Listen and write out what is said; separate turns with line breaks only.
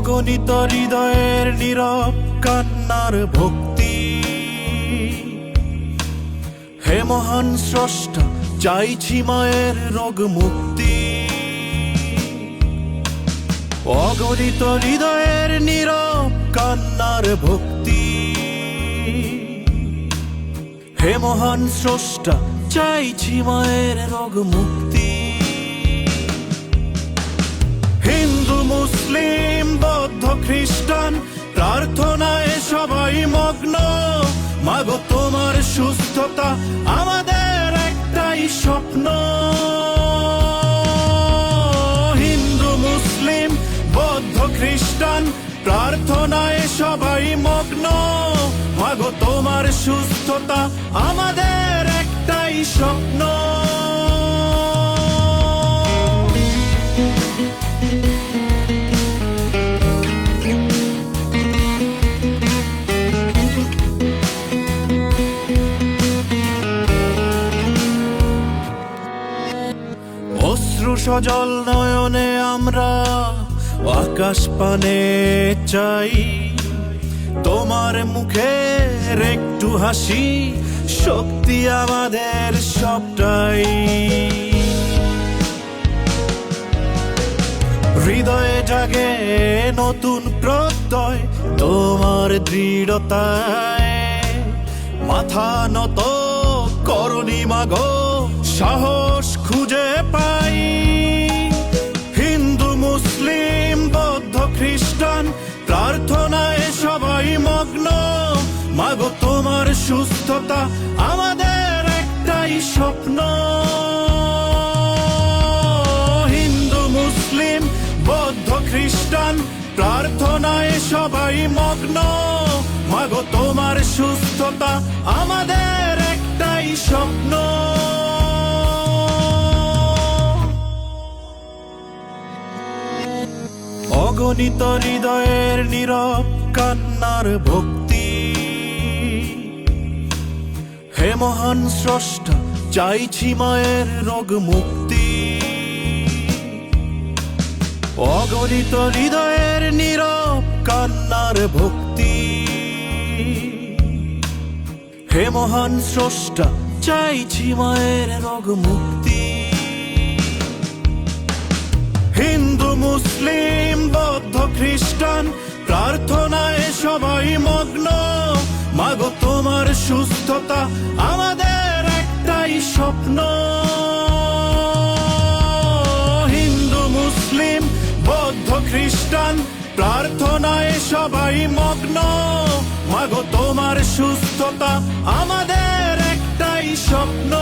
অগণিত হৃদয়ের নীরব কান্নার ভক্তি। হে মহান স্রষ্টা, চাইছি মায়ের রোগ মুক্তি। অগণিত হৃদয়ের নীরব কান্নার ভক্তি। হে মহান স্রষ্টা, চাইছি মায়ের রোগ মুক্তি। হিন্দু মুসলিম বৌদ্ধ খ্রিস্টান প্রার্থনায় সবাই মগ্ন। মাগো তোমার সুস্থতা আমাদের একটাই স্বপ্ন। হিন্দু মুসলিম বৌদ্ধ খ্রিস্টান প্রার্থনায় সবাই মগ্ন। মাগো তোমার সুস্থতা আমাদের একটাই স্বপ্ন। অশ্রু সজল নয়নে আমরা আকাশ পানে চাই। তোমার মুখের একটু হাসি শক্তি আমাদের সবটাই। হৃদয়ে জাগে নতুন প্রত্যয় তোমার দৃঢ়তায়। মাথা নত করনি মাগো, সাহস খুঁজে পাই। হিন্দু মুসলিম বৌদ্ধ খ্রিস্টান প্রার্থনায় সবাই মগ্ন। মাগো তোমার সুস্থতা আমাদের একটাই স্বপ্ন। হিন্দু মুসলিম বৌদ্ধ খ্রিস্টান প্রার্থনায় সবাই মগ্ন। মাগো তোমার সুস্থতা আমাদের একটাই স্বপ্ন। অগণিত হৃদয়ের নীরব কান্নার ভক্তি। হে মহান স্রষ্টা, চাইছি মায়ের রোগ মুক্তি। অগণিত হৃদয়ের নীরব কান্নার ভক্তি। হে মহান স্রষ্টা, চাইছি মায়ের রোগ মুক্তি। হিন্দু মুসলিম বৌদ্ধ খ্রিস্টান প্রার্থনায় সবাই মগ্ন। মাগো তোমার সুস্থতা আমাদের একটাই স্বপ্ন। হিন্দু মুসলিম বৌদ্ধ খ্রিস্টান প্রার্থনায় সবাই মগ্ন। মাগো তোমার সুস্থতা আমাদের একটাই স্বপ্ন।